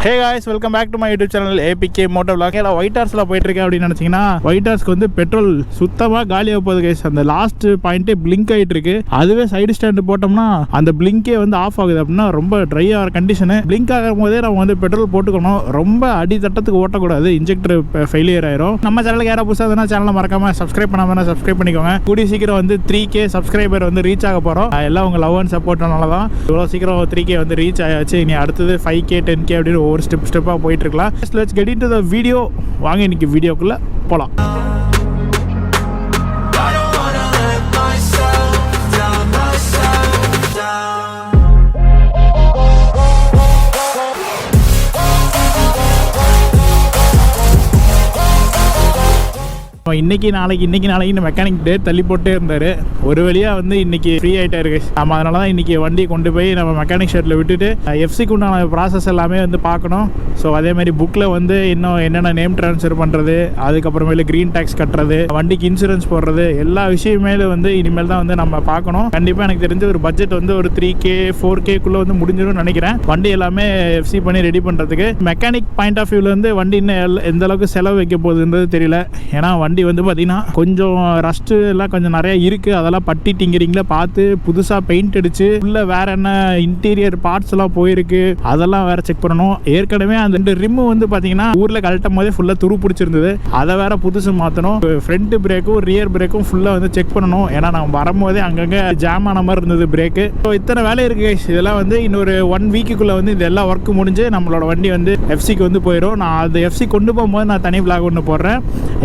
Hey guys, welcome back to my YouTube channel APK Motor Vlog. White ஹார்ஸில் போயிட்டுருக்கேன் அப்படின்னு நினச்சிங்கன்னா ஒயிட் ஹார்ஸ்க்கு வந்து பெட்ரோல் சுத்தமாக காலியாக போகுது கைஸ். அந்த லாஸ்ட் பாயிண்ட்டே பிளிங்க் ஆகிட்டு இருக்கு. அதுவே சைடு ஸ்டாண்டு போட்டோம்னா அந்த பிளிங்கே வந்து ஆஃப் ஆகுது. அப்படின்னா ரொம்ப ட்ரை ஆகிற கண்டிஷனு. பிளிங்க் ஆகும் போதே நம்ம வந்து பெட்ரோல் போட்டுக்கணும். ரொம்ப அடித்தட்டத்துக்கு ஓட்டக்கூடாது, இன்ஜெக்டர் ஃபெயிலியர் ஆயிரும். நம்ம சேனலுக்கு யாராவது புதுசாக இருந்தால் சேனலை மறக்காம சப்ஸ்கிரைப் பண்ணாமல் சப்ஸ்கிரைப் பண்ணிக்கோங்க. கூடிய சீக்கிரம் வந்து 3K சப்ஸ்கிரைபர் வந்து ரீச் ஆக போகிறோம். எல்லாம் உங்கள் லவ் அண்ட் சப்போர்ட்னால தான் இவ்வளோ சீக்கிரம் 3K வந்து ரீச் ஆயாச்சு. இனி அடுத்தது 5K 10K அப்படின்னு ஒரு ஸ்டெப்பாக போயிட்டு இருக்கலாம். Let's get into the video. வாங்க இன்னைக்கு வீடியோக்குள்ள போலாம். இன்னைக்கு நாளைக்கு மெக்கானிக் டேட் தள்ளி போட்டே இருந்தார். ஒரு வழியாக வந்து இன்னைக்கு ஃப்ரீ ஆகிட்டாரு. நம்ம அதனால தான் இன்றைக்கி வண்டியை கொண்டு போய் நம்ம மெக்கானிக் ஷெட்டில் விட்டுட்டு எஃப்சிக்கு உண்டான ப்ராசஸ் எல்லாமே வந்து பார்க்கணும். ஸோ அதேமாதிரி புக்கில் வந்து இன்னும் என்னென்ன நேம் ட்ரான்ஸ்ஃபர் பண்ணுறது, அதுக்கப்புறமேலு க்ரீன் டேக்ஸ் கட்டுறது, வண்டிக்கு இன்சூரன்ஸ் போடுறது, எல்லா விஷயமேலு வந்து இனிமேல் தான் வந்து நம்ம பார்க்கணும். கண்டிப்பாக எனக்கு தெரிஞ்ச ஒரு பட்ஜெட் வந்து ஒரு 3K 4Kக்குள்ளே வந்து முடிஞ்சிடும்னு நினைக்கிறேன். வண்டி எல்லாமே எஃப்சி பண்ணி ரெடி பண்ணுறதுக்கு. மெக்கானிக் பாயிண்ட் ஆஃப் வியூவில் வந்து வண்டி இன்னும் எந்த அளவுக்கு செலவு வைக்க போகுதுன்றது தெரியல. ஏன்னா வண்டி வந்து பார்த்தீங்கன்னா கொஞ்சம் ரஸ்ட்டு எல்லாம் கொஞ்சம் நிறையா இருக்குது. அதெல்லாம் பட்டி டிங்கரிங்கில் பார்த்து புதுசாக பெயிண்ட் அடித்து உள்ள வேற என்ன இன்டீரியர் பார்ட்ஸ் எல்லாம் போயிருக்கு, அதெல்லாம் வேற செக் பண்ணணும். ஏற்கனவே அந்த 2 ரிம்மு வந்து பார்த்தீங்கன்னா ஊரில் கழட்டும் போதே ஃபுல்லாக துரு பிடிச்சிருந்தது. அதை வேற புதுசு மாற்றணும். ஃப்ரண்ட் பிரேக்கும் ரியர் பிரேக்கும் ஃபுல்லாக வந்து செக் பண்ணணும். ஏன்னா நம்ம வரும்போதே அங்கங்கே ஜாம் ஆன மாதிரி இருந்தது பிரேக்கு. ஸோ இத்தனை வேலை இருக்குது. இதெல்லாம் வந்து இன்னொரு 1 வீக்குள்ளே வந்து இது எல்லா ஒர்க்கு முடிஞ்சு நம்மளோட வண்டி வந்து எஃப்சிக்கு வந்து போயிடும். நான் அது எஃப்சி கொண்டு போகும்போது நான் தனி விளாக் ஒன்று போடுறேன்.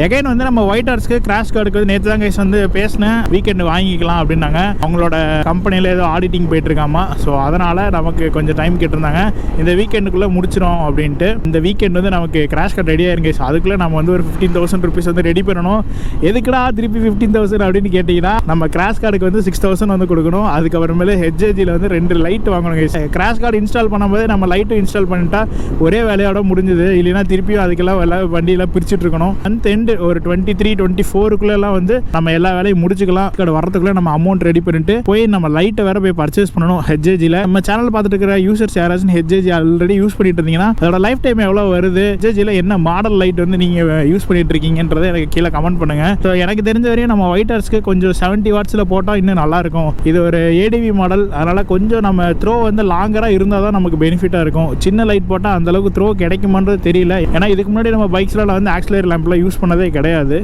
எகைன் வந்து நம்ம ஒயிட் ஹார்ஸ்க்கு கிராஷ் கார்டுக்கு வந்து நேற்று தான் கைஸ் வந்து பேசினேன். வீக்கெண்டு வாங்கிக்கலாம் அப்படின்னாங்க. அவங்களோட கம்பெனியில் ஏதோ ஆடிட்டிங் போயிட்டு இருக்காமா. ஸோ அதனால் நமக்கு கொஞ்சம் டைம் கேட்டிருந்தாங்க. இந்த வீக்கெண்டுக்குள்ளே முடிச்சிடும் அப்படின்ட்டு. இந்த வீக்கெண்ட் வந்து நமக்கு கிராஷ் கார்டு ரெடியாக இருங்க. அதுக்குள்ளே நம்ம வந்து ஒரு 15,000 rupees வந்து ரெடி பண்ணணும். எதுக்குடா திருப்பி 15,000 அப்படின்னு கேட்டிங்கன்னா, நம்ம கிராஷ் கார்டுக்கு வந்து 6,000 வந்து கொடுக்கணும். அதுக்கப்புறமேலே ஹெச்ஏஜியில் வந்து 2 லைட் வாங்கணும் கைஸ். கிராஷ் கார்டு இன்ஸ்டால் பண்ணும்போது நம்ம லைட்டும் இன்ஸ்டால் பண்ணிட்டா ஒரே வேலையோட முடிஞ்சுது. இல்லைன்னா திருப்பியும் அதுக்கெல்லாம் வண்டியெல்லாம் பிரிச்சுட்டு இருக்கணும். அந்த எண்டு ஒரு 23-24க்குள்ளெல்லாம் வந்து நம்ம எல்லா வேலையும் முடிச்சுக்கலாம். கார்டு வரதுக்குள்ளே நம்ம அமௌண்ட் ரெடி பண்ணிட்டு போய் நம்ம லைட்டை வேற போய் பர்ச்சேஸ் பண்ணணும் ஹெச்ஏஜியில். நம்ம சேனல் பார்த்துட்டு இருக்கிற யூசர்ஸ் யாராச்சும் ஹெச்ஏஜி ஆல்ரெடி யூஸ் பண்ணிட்டு இருந்தீங்கன்னா அதோட லைஃப் டைம் எவ்வளோ வருது, ஹெச்ஏஜியில் என்ன மாடல் லைட் வந்து நீங்கள் யூஸ் பண்ணிட்டு இருக்கீங்கன்றதை எனக்கு கீழே கமெண்ட் பண்ணுங்க. ஸோ எனக்கு தெரிஞ்ச வரையும் நம்ம ஒயிட் ஹார்ஸ்க்கு கொஞ்சம் 70 வாட்ஸில் போட்டால் இன்னும் நல்லாயிருக்கும். இது ஒரு ஏடிவி மாடல், அதனால் கொஞ்சம் நம்ம த்ரோ வந்து லாங்கராக இருந்தால் தான் நமக்கு பெனிஃபிட்டாக இருக்கும். சின்ன லைட் போட்டால் அந்தளவுக்கு த்ரோ கிடைக்குமான்றது தெரியல. ஏன்னா இதுக்கு முன்னாடி நம்ம பைக்ஸில் வந்து ஆக்சிலரி லேம்ப்லாம் யூஸ் பண்ணதே கிடையாது.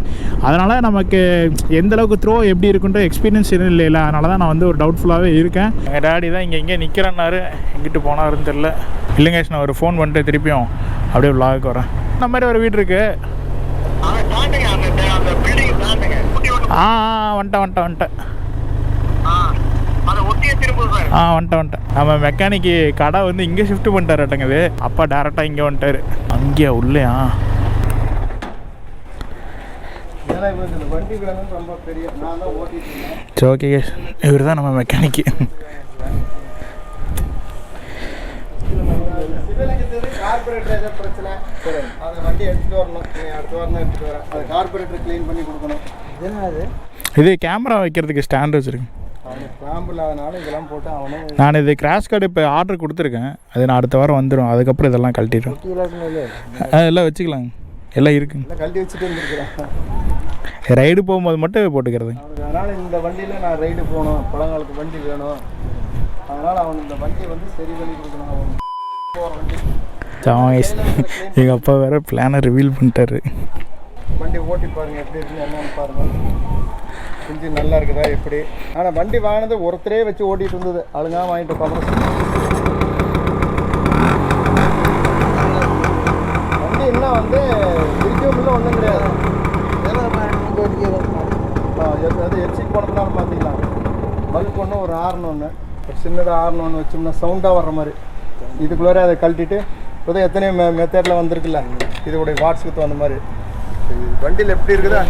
அதனால் நமக்கு எந்த அளவுக்கு த்ரோ எப்படி இருக்குன்ற எக்ஸ்பீரியன்ஸ் இல்லை. அதனால தான் நான் வந்து ஒரு டவுட்ஃபுல்லாகவே இருக்கேன். எங்கள் டேடி தான் இங்கே நிற்கிறேன்னாரு. எங்கிட்டு போனாருன்னு தெரில. இல்லைங்க, நான் ஒரு ஃபோன் பண்ணிட்டு திருப்பியும் அப்படியே விளாக்கு வரேன். இந்த மாதிரி ஒரு வீடு இருக்குது. வந்துட்டேன். வந்துட்டேன். நம்ம மெக்கானிக்கு கடை வந்து இங்கே ஷிஃப்ட் பண்ணிட்டாருட்டங்குது. அப்பா டேரெக்டாக இங்கே வந்துட்டார். அங்கேயா உள்ளேயா? ஓகே, இவர் தான் நம்ம மெக்கானிக்கு. இது கேமரா வைக்கிறதுக்கு ஸ்டாண்ட் வச்சுருக்கு. நான் இது கிராஷ் கார்டு இப்போ ஆர்டர் கொடுத்துருக்கேன். அது நான் அடுத்த வாரம் வந்துடும். அதுக்கப்புறம் இதெல்லாம் கழட்டிடுறோம். எல்லாம் வச்சுக்கலாங்க. எல்லாம் இருக்குங்க. கழட்டி வச்சுட்டு வந்துருக்கிறேன். ரைடு போகும்போது மட்டும் போட்டுக்கிறது. அதனால் இந்த வண்டியில் நான் ரைடு போகணும், பழங்காலத்து வண்டி வேணும். அதனால் அவன் இந்த வண்டியை வந்து சரி பண்ணி கொடுக்கணும். எங்கள் அப்பா வேறு பிளானை ரிவீல் பண்ணிட்டாரு. வண்டி ஓட்டி பாருங்கள் எப்படி இருக்குன்னு என்னன்னு பாருங்கள். கொஞ்சம் நல்லா இருக்குதா எப்படி. ஆனால் வண்டி வாங்கினது ஒருத்தரே வச்சு ஓட்டிகிட்டு இருந்தது. அழுங்காக வாங்கிட்டு வண்டி இன்னும் வந்து திருச்சியும் ஒன்றும் கிடையாது. அது எச்சிக்கு போனதுனால பார்த்திங்களா, பல்க் ஒன்று ஒரு ஹார்ன் ஒன்று, ஒரு சின்னதாக ஹார்ன் ஒன்று வச்சோம்னா சவுண்டாக வர்ற மாதிரி. இதுக்குள்ளே அதை கழட்டிட்டு இப்போதான் எத்தனையோ மெத்தடில் வந்திருக்குல்ல, இதோடைய வாட்ஸுக்கு தகுந்த மாதிரி. வண்டியில் எப்படி இருக்குதா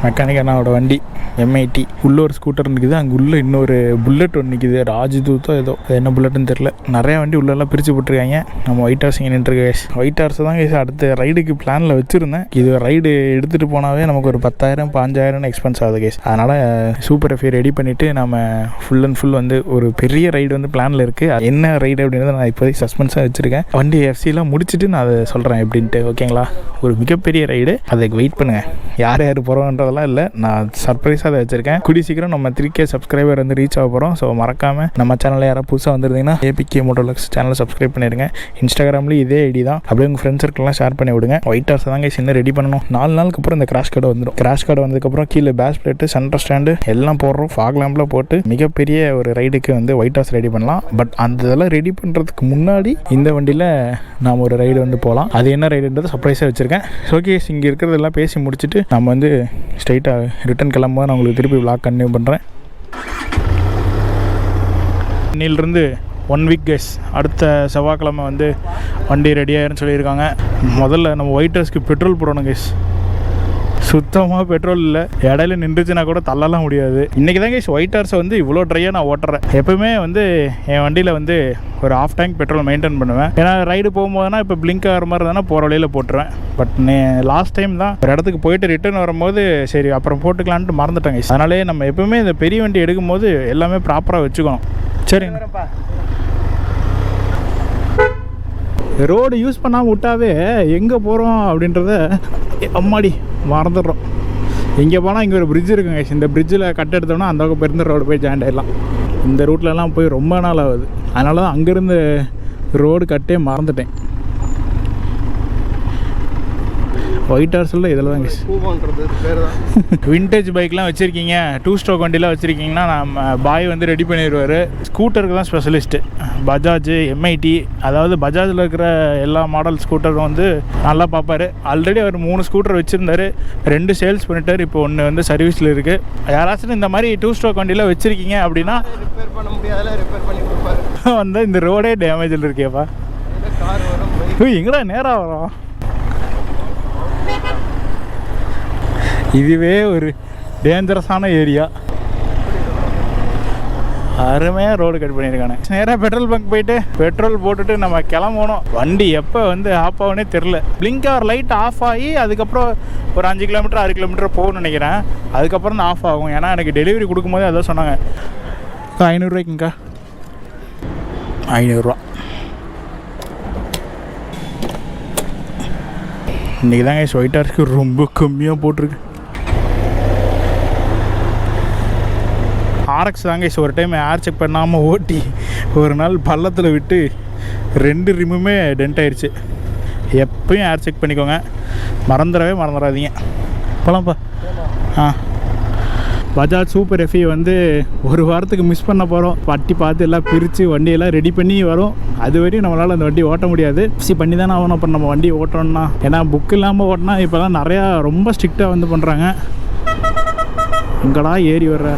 மெக்கானிக் அண்ணாவோட வண்டி. M80 உள்ள ஒரு ஸ்கூட்டர் நிற்குது, அங்கே உள்ள இன்னொரு புல்லட் ஒன்று நிற்குது, ராஜ்தூத்தோ ஏதோ என்ன புல்லட்டுன்னு தெரில. நிறையா வண்டி உள்ளெல்லாம் பிரித்து போட்டிருக்காங்க. நம்ம ஒயிட் ஹார்ஸ் இங்கே நின்றுருக்கு. ஒயிட் ஹார்ஸ் தான் அடுத்த ரைடுக்கு பிளானில் வச்சுருந்தேன். இது ரைடு எடுத்துகிட்டு போனாவே நமக்கு ஒரு 10,000-15,000 எக்ஸ்பென்ஸ் ஆகுது கேஸ். அதனால் சூப்பர் எஃப்ஐ ரெடி பண்ணிவிட்டு நம்ம ஃபுல் அண்ட் ஃபுல் வந்து ஒரு பெரிய ரைடு வந்து பிளானில் இருக்குது. என்ன ரைடு அப்படின்றத நான் இப்போதைக்கு சஸ்பென்ஸாக வச்சுருக்கேன். வண்டி எஃப்சிலாம் முடிச்சுட்டு நான் அதை சொல்கிறேன் எப்படின்ட்டு. ஓகேங்களா? ஒரு மிகப்பெரிய ரைடு, அதுக்கு வெயிட் பண்ணுங்கள். யார் போகிறோன்றதெல்லாம் இல்லை, நான் சர்ப்ரைஸாக அதை வச்சுருக்கேன். கூடி சீக்கிரம் நம்ம 3K சப்ஸ்கிரைபர் வந்து ரீச் ஆக போகிறோம். ஸோ மறக்காமல் நம்ம சேனலில் யாராவது புதுசாக வந்துருந்தீங்கன்னா APK Motovlogs சேனலை சப்ஸ்கிரைப் பண்ணிடுங்க. இன்ஸ்டாகிராம்லேயும் இதே ஐடி தான். அப்படியே உங்கள் ஃப்ரெண்ட்ஸ் சர்க்கிள்லாம் ஷேர் பண்ணி விடுங்க. ஒயிட் ஹார்ஸ் தாங்க சின்ன ரெடி பண்ணணும். 4 நாளுக்கு அப்புறம் இந்த கிராஷ் கார்டு வந்துடும். கிராஷ் கார்டு வந்ததுக்கப்புறம் கீழே பேஸ் பிளேட்டு, சென்டர் ஸ்டாண்டு எல்லாம் போடுறோம். ஃபாக் லேம்பில் போட்டு மிகப்பெரிய ஒரு ரைடுக்கு வந்து ஒயிட் ஹார்ஸ் ரெடி பண்ணலாம். பட் அந்த இதெல்லாம் ரெடி பண்ணுறதுக்கு முன்னாடி இந்த வண்டியில் நாம் ஒரு ரைடு வந்து போகலாம். அது என்ன ரைடுன்றது சர்ப்ரைஸாக வச்சுருக்கேன். ஓகே, இங்கே இருக்கிறதெல்லாம் பேசி முடிச்சுட்டு நம்ம வந்து ஸ்ட்ரைட்டாக ரிட்டன் கிளம்பும்போது நான் உங்களுக்கு திருப்பி விளாக் கன்டினியூ பண்ணுறேன். இன்னிலிருந்து 1 வீக் கேஸ், அடுத்த செவ்வாய்க்கிழமை வந்து வண்டி ரெடியாகிருன்னு சொல்லியிருக்காங்க. முதல்ல நம்ம ஒயிட் ஹார்ஸ்க்கு பெட்ரோல் போடணும் கேஸ். சுத்தமாக பெட்ரோல் இல்லை. இடையில நின்றுச்சுன்னா கூட தள்ளலாம் முடியாது. இன்றைக்கி தான் கேஸ் ஒயிட் ஹார்ஸை வந்து இவ்வளோ ட்ரையாக நான் ஓட்டுறேன். எப்போவுமே வந்து என் வண்டியில் வந்து ஒரு ½ டேங்க் பெட்ரோல் மெயின்டைன் பண்ணுவேன். ஏன்னா ரைடு போகும்போதுனா இப்போ பிளிங்க் ஆகிற மாதிரி தானே போகிற வழியில் போட்டுருவேன். பட் லாஸ்ட் டைம் தான் ஒரு இடத்துக்கு போயிட்டு ரிட்டர்ன் வரும்போது சரி அப்புறம் போட்டுக்கலான்ட்டு மறந்துட்டாங்க. அதனாலே நம்ம எப்போவுமே இந்த பெரிய வண்டி எடுக்கும்போது எல்லாமே ப்ராப்பராக வச்சுக்கணும். சரிங்க. ரோடு யூஸ் பண்ணாமல் விட்டாவே எங்கே போகிறோம் அப்படின்றத அம்மாடி மறந்துடுறோம். இங்கே போனால் இங்கே ஒரு பிரிட்ஜ் இருக்குங்க. இந்த பிரிட்ஜில் கட் எடுத்தோம்னா அந்த பக்கம் பெருந்த ரோடு போய் ஜாயின் ஆகிடலாம். இந்த ரூட்லலாம் போய் ரொம்ப நாள் ஆகுது. அதனால தான் அங்கேருந்து ரோடு கட்டே மறந்துட்டேன். ஒயிட் ஹார்ஸில் இதில் தான் விண்டேஜ் பைக்லாம் வச்சுருக்கீங்க, 2 ஸ்ட்ரோக் வண்டிலாம் வச்சுருக்கீங்கன்னா நம்ம பாய் வந்து ரெடி பண்ணிடுவார். ஸ்கூட்டருக்கு தான் ஸ்பெஷலிஸ்ட்டு. பஜாஜ், M80, அதாவது பஜாஜில் இருக்கிற எல்லா மாடல் ஸ்கூட்டரும் வந்து நல்லா பார்ப்பார். ஆல்ரெடி அவர் 3 ஸ்கூட்டர் வச்சுருந்தார், 2 சேல்ஸ் பண்ணிட்டார். இப்போ 1 வந்து சர்வீஸில் இருக்குது. யாராச்சும் இந்த மாதிரி 2 ஸ்ட்ரோக் வண்டியில் வச்சுருக்கீங்க அப்படின்னா ரிப்பேர் பண்ண முடியாத ரிப்பேர் பண்ணி கொடுப்பாரு. வந்து இந்த ரோடே டேமேஜில் இருக்கேப்பா. கார் வரும், எங்கடா நேராக வரும். இதுவே ஒரு டேஞ்சரஸான ஏரியா. அருமையாக ரோடு கட் பண்ணியிருக்கானே. நேராக பெட்ரோல் பங்க் போயிட்டு பெட்ரோல் போட்டுட்டு நம்ம கிளம்பணும். வண்டி எப்போ வந்து ஆஃப் ஆகுனே தெரில. பிளிங்க் ஆர் லைட் ஆஃப் ஆகி அதுக்கப்புறம் ஒரு 5 கிலோமீட்டர் 6 கிலோமீட்டர் போகணும்னு நினைக்கிறேன். அதுக்கப்புறம் தான் ஆஃப் ஆகும். ஏன்னா எனக்கு டெலிவரி கொடுக்கும்போது அதான் சொன்னாங்க. 500 ரூபாய்க்குங்கக்கா. 500 ரூபா. இன்றைக்கி தாங்க ஒயிட் ஹார்ஸ்க்கு ரொம்ப கம்மியாக போட்டிருக்கு. RX தாங்க ஒரு டைம் ஏர் செக் பண்ணாமல் ஓட்டி ஒரு நாள் பள்ளத்தில் விட்டு 2 ரிம்முமே டென்ட் ஆயிடுச்சு. எப்பயும் ஏர் செக் பண்ணிக்கோங்க, மறந்துடாதீங்க. போகலாம்ப்பா. பஜாஜ் சூப்பர் எஃப்இ வந்து ஒரு வாரத்துக்கு மிஸ் பண்ண போகிறோம். பட்டி பார்த்து எல்லாம் பிரித்து வண்டியெல்லாம் ரெடி பண்ணி வரும். அது வரையும் நம்மளால் அந்த வண்டி ஓட்ட முடியாது. பண்ணி தானே ஆகணும். அப்புறம் நம்ம வண்டி ஓட்டுறோம்னா, ஏன்னா புக் இல்லாமல் ஓட்டினா இப்போலாம் நிறையா ரொம்ப ஸ்ட்ரிக்டாக வந்து பண்ணுறாங்க. இங்கடா ஏறி வர்ற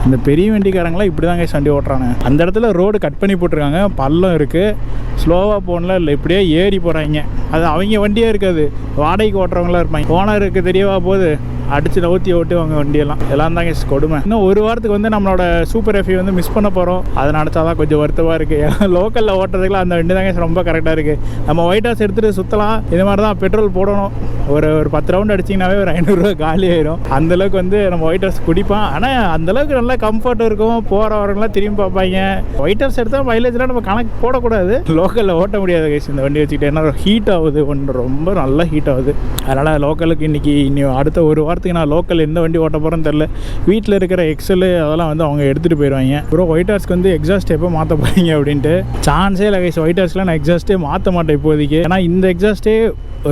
இந்த பெரிய வண்டிக்காரங்களாம் இப்படி தாங்க வண்டி ஓட்டுறாங்க. அந்த இடத்துல ரோடு கட் பண்ணி போட்டிருக்காங்க, பள்ளம் இருக்குது. ஸ்லோவாக போகணும்ல இல்லை, இப்படியே ஏறி போகிறாங்க. அது அவங்க வண்டியே இருக்காது, வாடகைக்கு ஓட்டுறவங்களாம் இருப்பாங்க. ஓனருக்கு தெரியவா போகுது, அடித்து நவுத்தி ஓட்டுவாங்க வண்டியெல்லாம். எல்லாம் தாங்க கொடுமை. இன்னும் ஒரு வாரத்துக்கு வந்து நம்மளோட சூப்பர் எஃப்இ வந்து மிஸ் பண்ண போகிறோம். அதை நினச்சா தான் கொஞ்சம் வருத்தமாக இருக்குது. ஏன்னா லோக்கலில் ஓட்டுறதுக்குலாம் அந்த வண்டி தாங்க ரொம்ப கரெக்டாக இருக்குது. நம்ம ஒயிட் ஹார்ஸ் எடுத்துகிட்டு சுற்றலாம். இது மாதிரி தான் பெட்ரோல் போடணும். ஒரு 10 ரவுண்ட் அடிச்சிங்கனாவே ஒரு 500 ரூபா காலி ஆயிடும். அந்தளவுக்கு வந்து நம்ம ஒயிட் ஹார்ஸ் குடிப்பான். ஆனால் அந்தளவுக்கு நல்லா கம்ஃபர்ட் இருக்கும். போகிறவங்களாம் திரும்பி பார்ப்பாங்க. ஒயிட் ஹார்ஸ் எடுத்தால் மைலேஜ்லாம் நம்ம கணக்கு போடக்கூடாது. லோக்கலில் ஓட்ட முடியாது கைஸ் இந்த வண்டி வச்சுக்கிட்டு. ஏன்னா ஹீட் ஆகுது, ஒன்று ரொம்ப நல்லா ஹீட் ஆகுது. அதனால் லோக்கலுக்கு இன்றைக்கி அடுத்த ஒரு வாரத்துக்கு நான் லோக்கல் எந்த வண்டி ஓட்ட போகிறேன்னு தெரில. வீட்டில் இருக்கிற எக்ஸல் அதெல்லாம் வந்து அவங்க எடுத்துகிட்டு போயிடுவாங்க. அப்புறம் ஒயிட் ஹார்ஸ்க்கு வந்து எக்ஸாஸ்ட் எப்போ மாற்ற போகிறீங்க அப்படின்ட்டு சான்ஸே இல்லை கைஸ். ஒயிட் ஹார்ஸ்க்குலாம் நான் எக்ஸாஸ்ட்டே மாற்ற மாட்டேன் இப்போதைக்கு. ஏன்னா இந்த எக்ஸாஸ்ட்டே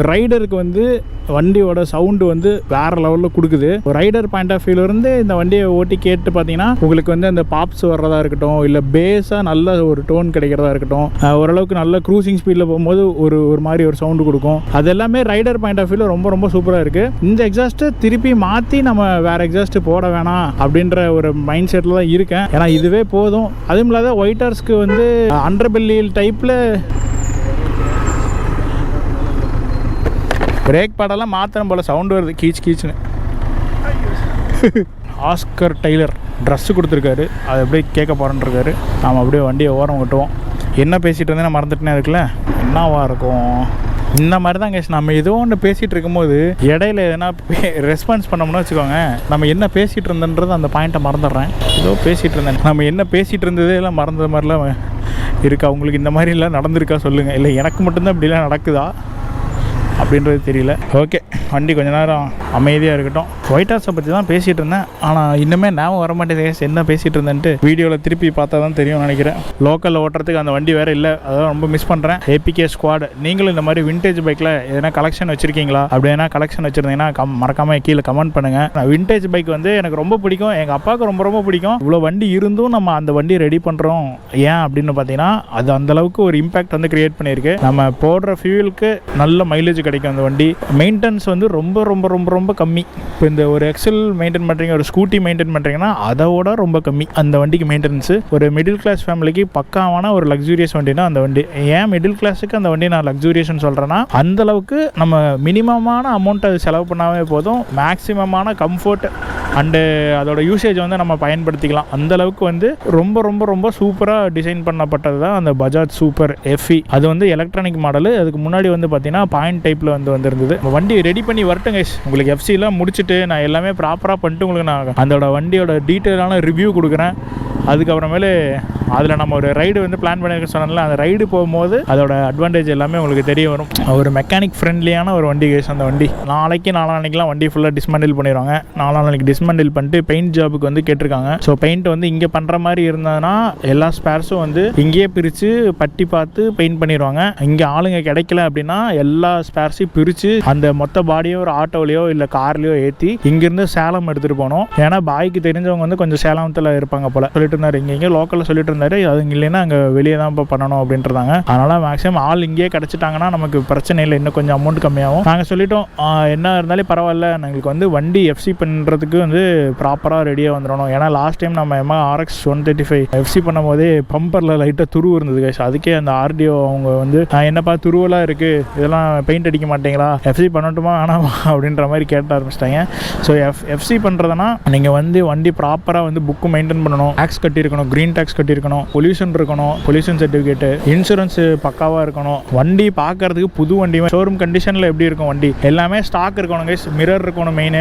ரைடருக்கு வந்து வண்டியோட சவுண்டு வந்து வேறு லெவலில் கொடுக்குது. ரைடர் பாயிண்ட் ஆஃப் வியூலேருந்து இந்த வண்டியை ஓட்டி கேட்டு பார்த்தீங்கன்னா உங்களுக்கு வந்து அந்த பாப்ஸ் வர்றதா இருக்கட்டும், இல்லை பேஸாக நல்ல ஒரு டோன் கிடைக்கிறதா இருக்கட்டும், ஓரளவுக்கு நல்ல க்ரூசிங் ஸ்பீடில் போகும்போது ஒரு மாதிரி ஒரு சவுண்டு கொடுக்கும். அது எல்லாமே ரைடர் பாயிண்ட் ஆஃப் வியூவில் ரொம்ப ரொம்ப சூப்பராக இருக்குது. இந்த எக்ஸாஸ்ட்டு திருப்பி மாற்றி நம்ம வேறு எக்ஸாஸ்ட்டு போட வேணாம் அப்படின்ற ஒரு மைண்ட் செட்டில் தான் இருக்கேன். ஏன்னா இதுவே போதும். அதுவும் இல்லாத ஒயிட் ஹார்ஸ்க்கு வந்து அண்டர்பெல்லி டைப்பில் பிரேக் பாடெல்லாம் மாற்றணும் போல் சவுண்டு வருது, கீச்சுன்னு. ஆஸ்கர் டெய்லர் ட்ரெஸ்ஸு கொடுத்துருக்காரு, அதை அப்படியே கேட்க போகிறேன்ருக்காரு. நாம் அப்படியே வண்டியை ஓரம் விட்டுவோம். என்ன பேசிகிட்டு இருந்தேன் நான் மறந்துட்டேனே, இருக்குல்ல என்னவா இருக்கும். இந்த மாதிரி தான் கேஸ், நம்ம ஏதோ ஒன்று பேசிகிட்டு இருக்கும்போது இடையில எதனா ரெஸ்பான்ஸ் பண்ணோம்னா வச்சுக்கோங்க, நம்ம என்ன பேசிகிட்டு இருந்தோன்றது அந்த பாயிண்ட்டை மறந்துடுறேன். ஏதோ பேசிகிட்டு இருந்தேன், நம்ம என்ன பேசிகிட்டு இருந்ததே எல்லாம் மறந்த மாதிரிலாம் இருக்கா. உங்களுக்கு இந்த மாதிரிலாம் நடந்திருக்கா சொல்லுங்கள். இல்லை எனக்கு மட்டும்தான் இப்படிலாம் நடக்குதா அப்படின்றது தெரியல. ஓகே, வண்டி கொஞ்ச நேரம் அமைதியாக இருக்கட்டும். ஒயிட் ஹார்ஸை பற்றி தான் பேசிகிட்டு இருந்தேன், ஆனால் இன்னுமே ஞாபகம் வர மாட்டேங்குது என்ன பேசிகிட்டு இருந்தேன்ட்டு. வீடியோவில் திருப்பி பார்த்தா தான் தெரியும்னு நினைக்கிறேன். லோக்கலில் ஓட்டுறதுக்கு அந்த வண்டி வேறு இல்லை, அதான் ரொம்ப மிஸ் பண்ணுறேன். ஏபிகே ஸ்குவாட், நீங்களும் இந்த மாதிரி விண்டேஜ் பைக்கில் எதனா கலெக்ஷன் வச்சுருக்கீங்களா? அப்படி எதனா கலெக்ஷன் வச்சுருந்தீங்கன்னா மறக்காமல் கீழே கமெண்ட் பண்ணுங்கள். விண்டேஜ் பைக் வந்து எனக்கு ரொம்ப பிடிக்கும், எங்கள் அப்பாவுக்கு ரொம்ப ரொம்ப பிடிக்கும். இவ்வளோ வண்டி இருந்தும் நம்ம அந்த வண்டியை ரெடி பண்ணுறோம் ஏன் அப்படின்னு பார்த்தீங்கன்னா, அது அந்தளவுக்கு ஒரு இம்பேக்ட் வந்து க்ரியேட் பண்ணியிருக்கு. நம்ம போடுற ஃபியூலுக்கு நல்ல மைலேஜ் கிடைக்கும். அந்த வண்டி மெயின்டெனன்ஸ் வந்து ரொம்ப ரொம்ப ரொம்ப ரொம்ப கம்மி. இப்போ இந்த ஒரு எக்ஸல் மெயின்டைன் பண்ணுறீங்க, ஒரு ஸ்கூட்டி மெயின்டைன் பண்ணுறீங்கன்னா அதோட ரொம்ப கம்மி அந்த வண்டிக்கு மெயின்டெனன்ஸு. ஒரு மிடில் கிளாஸ் ஃபேமிலிக்கு பக்காவான ஒரு லக்ஸூரியஸ் வண்டினா அந்த வண்டி. ஏன் மிடில் கிளாஸுக்கு அந்த வண்டி நான் லக்ஸூரியஸ்னு சொல்கிறேன்னா, அந்தளவுக்கு நம்ம மினிமமான அமௌண்ட் அது செலவு பண்ணாவே போதும், மேக்ஸிமமான கம்ஃபர்ட் அண்டு அதோட யூசேஜ் வந்து நம்ம பயன்படுத்திக்கலாம். அந்தளவுக்கு வந்து ரொம்ப ரொம்ப ரொம்ப சூப்பராக டிசைன் பண்ணப்பட்டது தான் அந்த பஜாஜ் சூப்பர் எஃப்இ. அது வந்து எலக்ட்ரானிக் மாடலு. அதுக்கு முன்னாடி வந்து பார்த்தீங்கன்னா பாயிண்ட் டைப்பில் வந்துருந்தது. வண்டி ரெடி பண்ணி வரட்டும் கைஸ். உங்களுக்கு எஃப்சிலாம் முடிச்சுட்டு நான் எல்லாமே ப்ராப்பராக பண்ணிட்டு உங்களுக்கு நான் அதோட வண்டியோட டீட்டெயிலான ரிவ்யூ கொடுக்குறேன். அதுக்கப்புறமேலு அதில் நம்ம ஒரு ரைடு வந்து பிளான் பண்ணியிருக்க சொன்னால, அந்த ரைடு போகும்போது அதோட அட்வான்டேஜ் எல்லாமே உங்களுக்கு தெரிய வரும். ஒரு மெக்கானிக் ஃப்ரெண்ட்லியான ஒரு வண்டி கேஸ் அந்த வண்டி. நாளான்னைக்கெலாம் வண்டி ஃபுல்லாக டிஸ்மண்டில் பண்ணிடுவாங்க. நாளைக்கு டிஸ்மண்டில் பண்ணிட்டு பெயிண்ட் ஜாபுக்கு வந்து கேட்டிருக்காங்க. ஸோ பெயிண்ட் வந்து இங்கே பண்ணுற மாதிரி இருந்ததுன்னா எல்லா ஸ்பேர்ஸும் வந்து இங்கேயே பிரித்து பட்டி பார்த்து பெயிண்ட் பண்ணிடுவாங்க. இங்கே ஆளுங்க கிடைக்கல அப்படின்னா எல்லா ஸ்பேர்ஸையும் பிரித்து அந்த மொத்த பாடியோ ஒரு ஆட்டோலையோ இல்லை கார்லையோ ஏற்றி இங்கேருந்து சேலம் எடுத்துகிட்டு போகணும். ஏன்னா பாய்க்கு தெரிஞ்சவங்க வந்து கொஞ்சம் சேலத்தில் இருப்பாங்க போல் சொல்லிட்டு இருந்தார். இங்கே லோக்கலில் சொல்லிட்டு இருந்தாரு, அது இல்லைன்னா அங்கே வெளியே தான் இப்போ பண்ணணும் அப்படின்றதாங்க. அதனால் மேக்ஸிமம் ஆள் இங்கேயே கிடச்சிட்டாங்கன்னா நமக்கு பிரச்சனை இல்லை, இன்னும் கொஞ்சம் அமௌண்ட் கம்மியாகும். நாங்கள் சொல்லிட்டோம் என்ன இருந்தாலும் பரவாயில்ல, எங்களுக்கு வந்து வண்டி எஃப்சி பண்ணுறதுக்கு வந்து ப்ராப்பராக ரெடியாக வந்துடணும். ஏன்னா லாஸ்ட் டைம் நம்ம எம்மா RX 135 எஃப்சி பண்ணும் போதே பம்பரில் லைட்டாக துருவு இருந்தது கைஸ். அதுக்கே அந்த ஆர்டிஓ அவங்க வந்து என்னப்பா துருவெல்லாம் இருக்குது, இதெல்லாம் பெயிண்ட் அடிக்க மாட்டீங்களா, எஃப்சி பண்ணட்டுமா வேணாமா அப்படின்ற மாதிரி கேட்ட ஆரம்பிச்சிட்டாங்க. ஸோ எஃப்சி பண்ணுறதுனா நீங்கள் வந்து வண்டி ப்ராப்பராக வந்து புக்கு மெயின்டைன் பண்ணணும், டேக்ஸ் கட்டியிருக்கணும், க்ரீன் டேக்ஸ் கட்டியிருக்கணும், பொல்யூஷன் இருக்கணும், பொல்யூஷன் சர்டிஃபிகேட்டு, இன்சூரன்ஸ் பக்காவாக இருக்கணும். வண்டி பார்க்கறதுக்கு புது வண்டி ஷோரூம் கண்டிஷனில் எப்படி இருக்கும் வண்டி எல்லாமே ஸ்டாக் இருக்கணும் கைஸ். மிரர் இருக்கணும் மெயின்,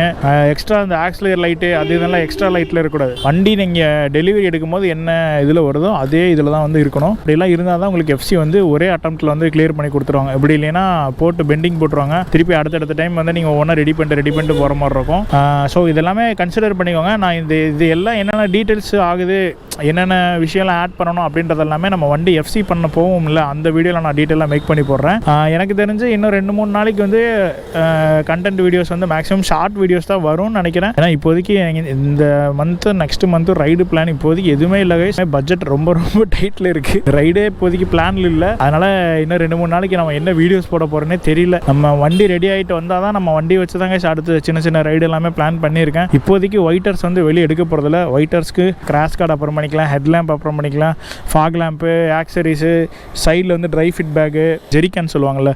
எக்ஸ்ட்ரா அந்த ஆக்சிலர் லைட்டு அது இதெல்லாம் எக்ஸ்ட்ரா லைட்டில் இருக்கக்கூடாது. வண்டி நீங்கள் டெலிவரி எடுக்கும்போது என்ன இதில் வருதோ அதே இதில் தான் வந்து இருக்கணும். இப்படிலாம் இருந்தால் தான் உங்களுக்கு எஃப்சி வந்து ஒரே அட்டம்ப்ட்டில் வந்து கிளியர் பண்ணி கொடுத்துருவாங்க. இப்படி இல்லைன்னா போட்டு பெண்டிங் போட்டுருவாங்க. திருப்பி அடுத்தடுத்த டைம் வந்து நீங்கள் ஒவ்வொன்றா ரெடி பண்ணிட்டு போகிற மாதிரி இருக்கும். ஸோ இதெல்லாமே கன்சிடர் பண்ணிக்கோங்க. நான் இது எல்லாம் என்னென்ன டீட்டெயில்ஸ் ஆகுது, என்னென்ன விஷயம்லாம் ஆட் பண்ணணும் அப்படின்றது எல்லாமே நம்ம வண்டி எஃப்சி பண்ண போவோம் இல்லை, அந்த வீடியோவில் நான் டீட்டெயிலாக மேக் பண்ணி போடுறேன். எனக்கு தெரிஞ்சு இன்னும் 2-3 நாளைக்கு வந்து கண்டென்ட் வீடியோஸ் வந்து மேக்ஸிமம் ஷார்ட் வீடியோஸ் தான் வரும்னு நினைக்கிறேன். ஏன்னா இப்போதைக்கு இந்த month next month ride plan இப்போதைக்கு எதுவுமே இல்லை கைஸ். பட்ஜெட் ரொம்ப ரொம்ப டைட்டில் இருக்குது. ரைடே இப்போதைக்கு பிளானில் இல்லை. அதனால் இன்னும் 2-3 நாளைக்கு நம்ம என்ன வீடியோஸ் போட போகிறோன்னே தெரியல. நம்ம வண்டி ரெடி ஆகிட்டு வந்தால் தான் நம்ம வண்டி வச்சு தாங்க அடுத்து சின்ன ரைடு எல்லாமே பிளான் பண்ணியிருக்கேன். இப்போதைக்கு ஒயிட்டர்ஸ் வந்து வெளியே எடுக்க போகிறதில்ல. ஒயிட்டர்ஸ்க்கு கிராஷ் கார்டு அப்புறம் பண்ணிக்கலாம், ஹெட் லேம்ப் அப்புறம் பண்ணிக்கலாம், ஃபாக் லேம்ப்பு, ஆக்சரிஸு, சைடில் வந்து ட்ரை ஃபிட் பேக்கு, ஜெரிக்கான் சொல்லுவாங்கள்ல,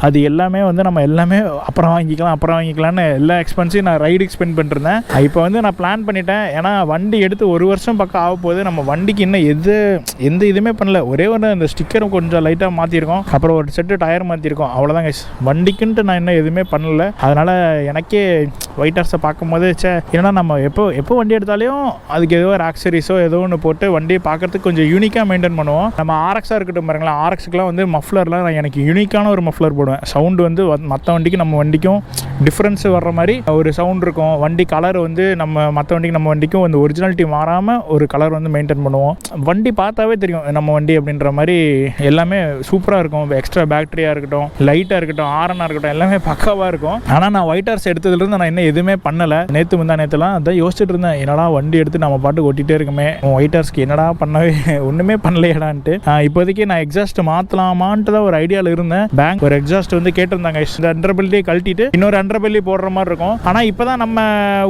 அது எல்லாமே வந்து நம்ம எல்லாமே அப்புறம் வாங்கிக்கலாம்னு எல்லா எக்ஸ்பென்ஸையும் நான் ரைடுக்கு ஸ்பெண்ட் பண்ணிருந்தேன். இப்போ வந்து நான் பிளான் பண்ணிட்டேன். ஏன்னா வண்டி எடுத்து 1 வருஷம் பக்கம் ஆக போகுது. நம்ம வண்டிக்கு இன்னும் எந்த இதுவுமே பண்ணல. ஒரே ஒரு அந்த ஸ்டிக்கரும் கொஞ்சம் லைட்டாக மாற்றிருக்கோம், அப்புறம் ஒரு செட்டு டயர் மாற்றிருக்கோம், அவ்வளோதான் கைஸ். வண்டிக்குன்ட்டு நான் இன்னும் எதுவுமே பண்ணல. அதனால் எனக்கே ஒயிட்டர்ஸை பார்க்கும்போது ஏன்னா நம்ம எப்போ வண்டி எடுத்தாலையும் அதுக்கு ஏதோ ஒரு ஆக்சரிஸோ ஏதோ ஒன்று போட்டு வண்டியை பார்க்குறதுக்கு கொஞ்சம் யூனிக்காக மெயின்டைன் பண்ணுவோம். நம்ம RX-ஆக இருக்கட்டும் பாருங்களேன், RX-க்குலாம் வந்து மஃப்ளர்லாம் நான் எனக்கு யூனிக்கான ஒரு மஃப்ளர் போடுவேன். சவுண்டு வந்து மற்ற வண்டிக்கு நம்ம வண்டிக்கும் டிஃப்ரென்ஸ் வர்ற மாதிரி ஒரு சவுண்ட் இருக்கும். வண்டி கலர் வந்து நம்ம மற்ற வண்டிக்கு நம்ம வண்டிக்கும் வந்து ஒரிஜினாலிட்டி மாறாமல் ஒரு கலர் வந்து மெயின்டைன் பண்ணுவோம். வண்டி பார்த்தாவே தெரியும் நம்ம வண்டி அப்படின்ற மாதிரி எல்லாமே சூப்பராக இருக்கும். எக்ஸ்ட்ரா பேட்டரியாக இருக்கட்டும், லைட்டாக இருக்கட்டும், ஆரனாக இருக்கட்டும், எல்லாமே பக்காவாக இருக்கும். ஆனால் நான் ஒயிட் ஹார்ஸ் எடுத்ததுலேருந்து நான் இன்னும் எதுவுமே பண்ணலை. நேற்றுலாம் அதான் யோசிச்சுட்டு இருந்தேன், என்னடா வண்டி எடுத்து நம்ம பாட்டுக்கு ஓட்டிகிட்டே இருக்குமே, ஒயிட் ஹார்ஸ்க்கு என்னடா பண்ணவே ஒன்றுமே பண்ணலையடான்ட்டு இப்போதைக்கு நான் எக்ஸாஸ்ட் மாற்றலாமான்ட்டு தான் ஒரு ஐடியாவில் இருந்தேன். பேங்க் ஒரு எக்ஸாஸ்ட் வந்து கேட்டிருந்தாங்க, இந்த அண்டர்பெல்லியே கழட்டிட்டு இன்னொரு அண்டர்பெல்லி போடுற மாதிரி இருக்கும். ஆனால் இப்போ தான் நம்ம